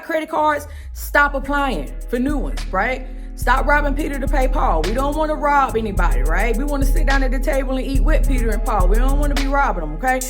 credit cards, stop applying for new ones, right? Stop robbing Peter to pay Paul. We don't want to rob anybody, right? We want to sit down at the table and eat with Peter and Paul. We don't want to be robbing them, okay?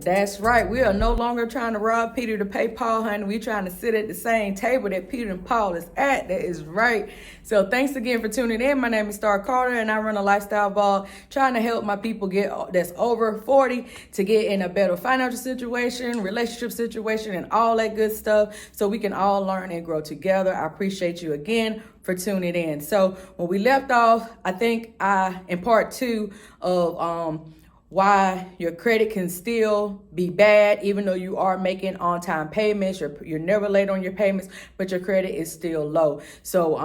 That's right. We are no longer trying to rob Peter to pay Paul, honey. We're trying to sit at the same table that Peter and Paul is at. That is right. So thanks again for tuning in. My name is Star Carter, and I run a lifestyle blog trying to help my people that's over 40 to get in a better financial situation, relationship situation, and all that good stuff so we can all learn and grow together. I appreciate you again for tuning in. So when we left off, I think in part 2 of why your credit can still be bad, even though you are making on-time payments. You're never late on your payments, but your credit is still low. So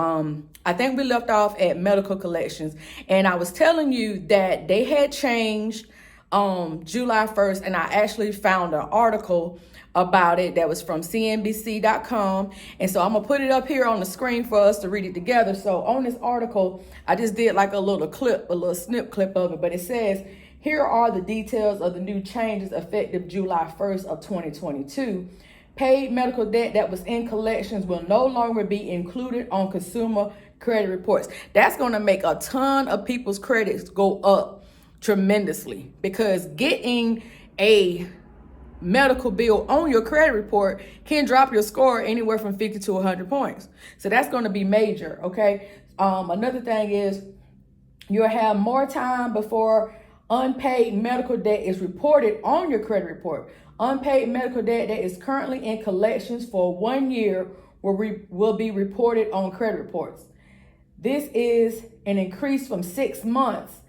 I think we left off at medical collections, and I was telling you that they had changed July 1st, and I actually found an article about it that was from CNBC.com. And so I'm gonna put it up here on the screen for us to read it together. So on this article, I just did like a little snip clip of it, but it says, here are the details of the new changes effective July 1st of 2022. Paid medical debt that was in collections will no longer be included on consumer credit reports. That's going to make a ton of people's credits go up tremendously, because getting a medical bill on your credit report can drop your score anywhere from 50 to 100 points. So that's going to be major, okay? Another thing is you'll have more time before unpaid medical debt is reported on your credit report. Unpaid medical debt that is currently in collections for 1 year will be reported on credit reports. This is an increase from 6 months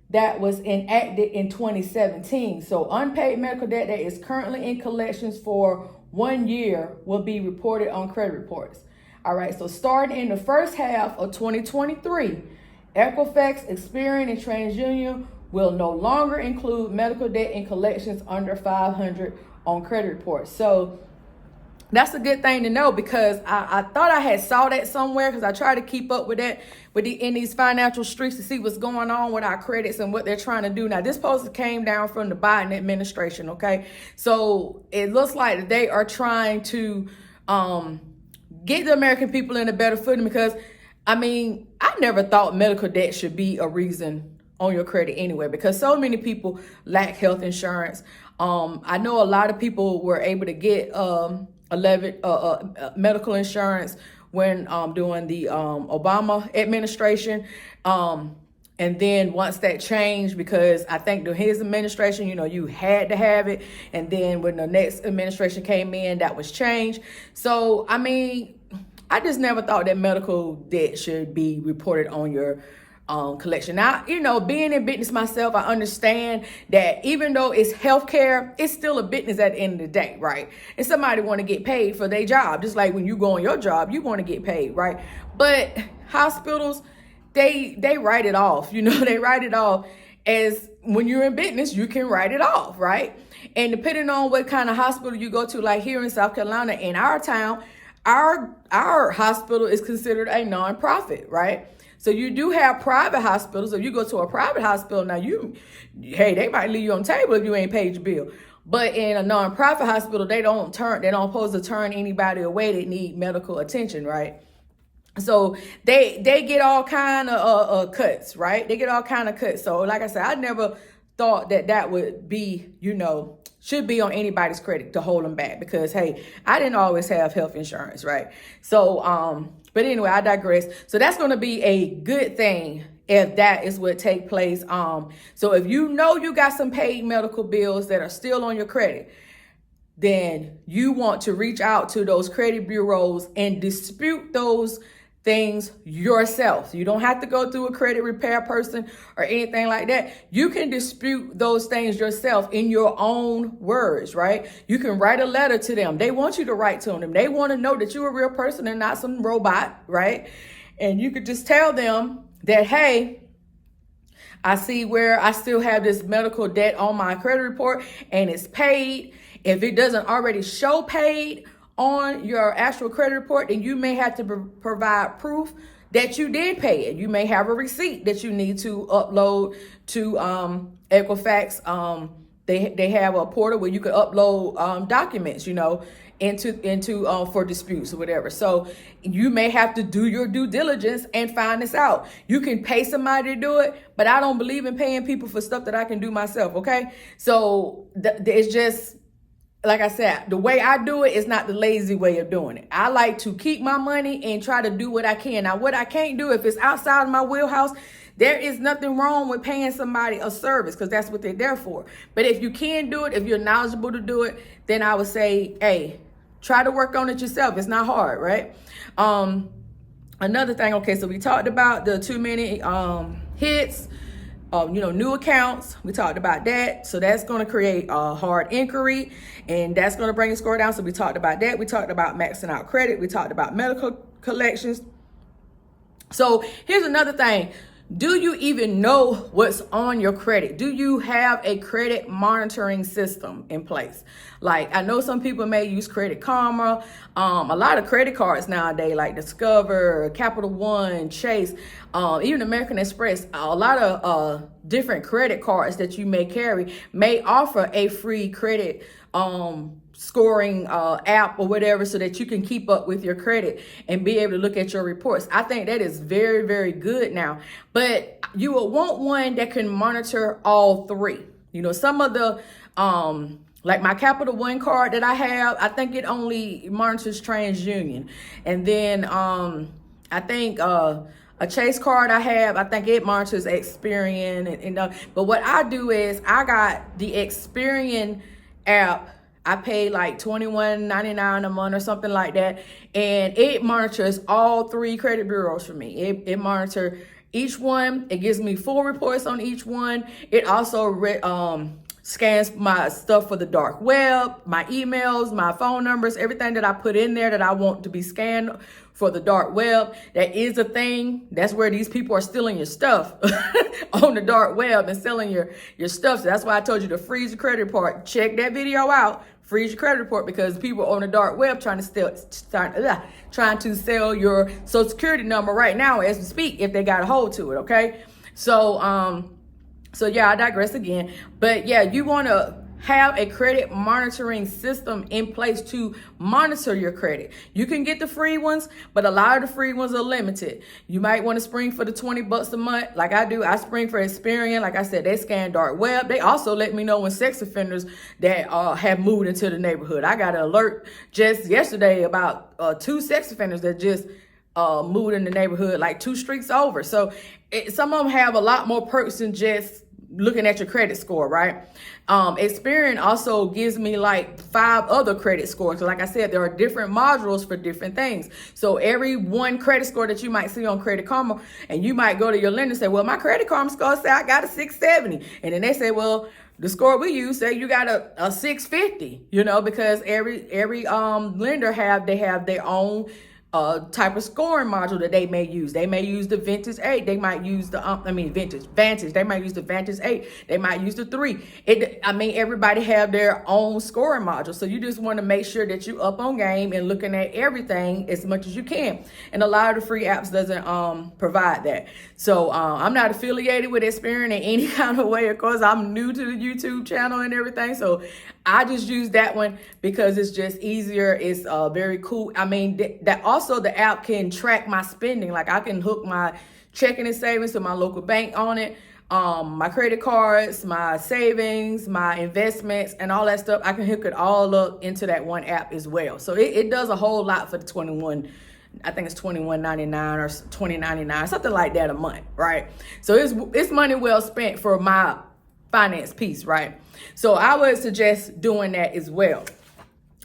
that was enacted in 2017. So unpaid medical debt that is currently in collections for 1 year will be reported on credit reports. All right, so starting in the first half of 2023, Equifax, Experian, and TransUnion will no longer include medical debt in collections under 500 on credit reports. So that's a good thing to know, because I thought I had saw that somewhere, because I try to keep up with that in these financial streets to see what's going on with our credits and what they're trying to do. Now, this post came down from the Biden administration, okay? So it looks like they are trying to get the American people in a better footing, because, I mean, I never thought medical debt should be a reason on your credit anyway, because so many people lack health insurance. I know a lot of people were able to get medical insurance when during the Obama administration. And then once that changed, because I think during his administration, you had to have it. And then when the next administration came in, that was changed. So, I mean, I just never thought that medical debt should be reported on your collection. Now, being in business myself, I understand that even though it's healthcare, it's still a business at the end of the day, right? And somebody want to get paid for their job, just like when you go on your job, you want to get paid, right? But hospitals, they write it off. They write it off as, when you're in business, you can write it off, right? And depending on what kind of hospital you go to, like here in South Carolina, in our town, our hospital is considered a nonprofit, right? So you do have private hospitals. If you go to a private hospital, now they might leave you on the table if you ain't paid your bill. But in a nonprofit hospital, they don't supposed to turn anybody away that need medical attention, right? So they get all kind of cuts, right? They get all kind of cuts. So like I said, I never thought that would be, should be on anybody's credit to hold them back, because, hey, I didn't always have health insurance, right? So, but anyway, I digress. So that's going to be a good thing if that is what take place. So if you got some paid medical bills that are still on your credit, then you want to reach out to those credit bureaus and dispute those things yourself. You don't have to go through a credit repair person or anything like that. You can dispute those things yourself in your own words, right? You can write a letter to them. They want you to write to them. They want to know that you're a real person and not some robot, right? And you could just tell them that, hey, I see where I still have this medical debt on my credit report and it's paid. If it doesn't already show paid on your actual credit report, then you may have to provide proof that you did pay it. You may have a receipt that you need to upload to Equifax they have a portal where you can upload documents, you know, into for disputes or whatever. So you may have to do your due diligence and find this out. You can pay somebody to do it, but I don't believe in paying people for stuff that I can do myself. Okay, so it's just, like I said, the way I do it is not the lazy way of doing it. I like to keep my money and try to do what I can. Now, what I can't do, if it's outside of my wheelhouse, there is nothing wrong with paying somebody a service, because that's what they're there for. But if you can do it, if you're knowledgeable to do it, then I would say, hey, try to work on it yourself. It's not hard, right? Another thing, okay, so we talked about the too many hits, new accounts. We talked about that. So that's going to create a hard inquiry, and that's going to bring the score down. So we talked about that. We talked about maxing out credit. We talked about medical collections. So here's another thing. Do you even know what's on your credit? Do you have a credit monitoring system in place? Like, I know some people may use Credit Karma. A lot of credit cards nowadays, like Discover, Capital One, Chase, even American Express, a lot of different credit cards that you may carry may offer a free credit scoring app or whatever, so that you can keep up with your credit and be able to look at your reports. I think that is very, very good now. But you will want one that can monitor all three. You know, some of the like my Capital One card that I have, I think it only monitors TransUnion. And then I think a Chase card I have, I think it monitors Experian. But what I do is I got the Experian app. I pay like $21.99 a month or something like that, and it monitors all three credit bureaus for me. It monitors each one. It gives me full reports on each one. It also scans my stuff for the dark web, my emails, my phone numbers, everything that I put in there that I want to be scanned for the dark web. That is a thing. That's where these people are stealing your stuff on the dark web and selling your stuff. So that's why I told you to freeze your credit report. Check that video out. Freeze your credit report, because people on the dark web trying to sell your Social Security number right now as we speak, if they got a hold to it. Okay, so yeah, I digress again. But yeah, you want to have a credit monitoring system in place to monitor your credit. You can get the free ones, but a lot of the free ones are limited. You might want to spring for the $20 a month, like I do. I spring for Experian. Like I said, they scan dark web. They also let me know when sex offenders that have moved into the neighborhood. I got an alert just yesterday about 2 sex offenders that just moved in the neighborhood, like 2 streets over. So some of them have a lot more perks than just looking at your credit score, right? Experian also gives me like 5 other credit scores. So like I said, there are different modules for different things. So every one credit score that you might see on Credit Karma, and you might go to your lender and say, well, my Credit Karma score say I got a 670. And then they say, well, the score we use say you got a 650, because every lender have their own type of scoring module that they may use. They may use the Vantage 8. They might use the Vantage. They might use the Vantage 8. They might use the 3. Everybody have their own scoring module. So you just want to make sure that you up on game and looking at everything as much as you can. And a lot of the free apps doesn't provide that. So I'm not affiliated with Experian in any kind of way. Of course, I'm new to the YouTube channel and everything. So I just use that one because it's just easier. It's very cool. That also the app can track my spending. Like I can hook my checking and savings to my local bank on it. My credit cards, my savings, my investments, and all that stuff. I can hook it all up into that one app as well. So it does a whole lot for the I think it's $21.99 or $20.99, something like that a month, right? So it's money well spent for my finance piece, right? So I would suggest doing that as well.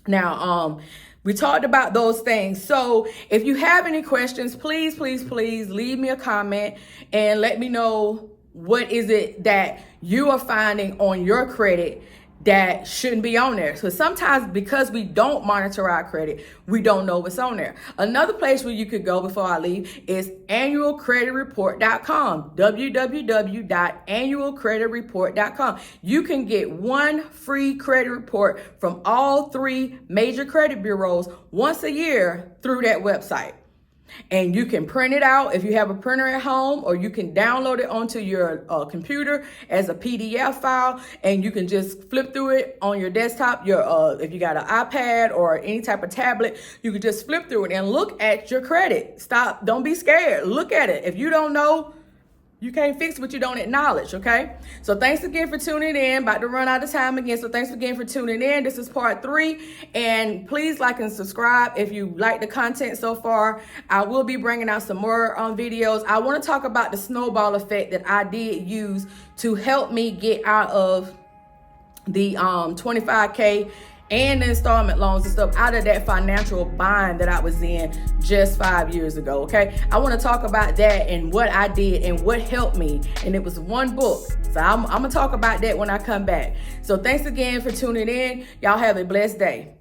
Now, we talked about those things. So if you have any questions, please leave me a comment and let me know what is it that you are finding on your credit that shouldn't be on there. So sometimes because we don't monitor our credit, we don't know what's on there. Another place where you could go before I leave is annualcreditreport.com, www.annualcreditreport.com. You can get one free credit report from all 3 major credit bureaus once a year through that website. And you can print it out if you have a printer at home, or you can download it onto your computer as a PDF file, and you can just flip through it on your desktop. If you got an iPad or any type of tablet, you can just flip through it and look at your credit. Don't be scared. Look at it. If you don't know, you can't fix what you don't acknowledge, okay? So thanks again for tuning in. About to run out of time again, so thanks again for tuning in. This is part 3, and please like and subscribe if you like the content so far. I will be bringing out some more videos. I want to talk about the snowball effect that I did use to help me get out of the 25K and the installment loans and stuff, out of that financial bind that I was in just 5 years ago, okay? I want to talk about that and what I did and what helped me. And it was one book. So I'm going to talk about that when I come back. So thanks again for tuning in. Y'all have a blessed day.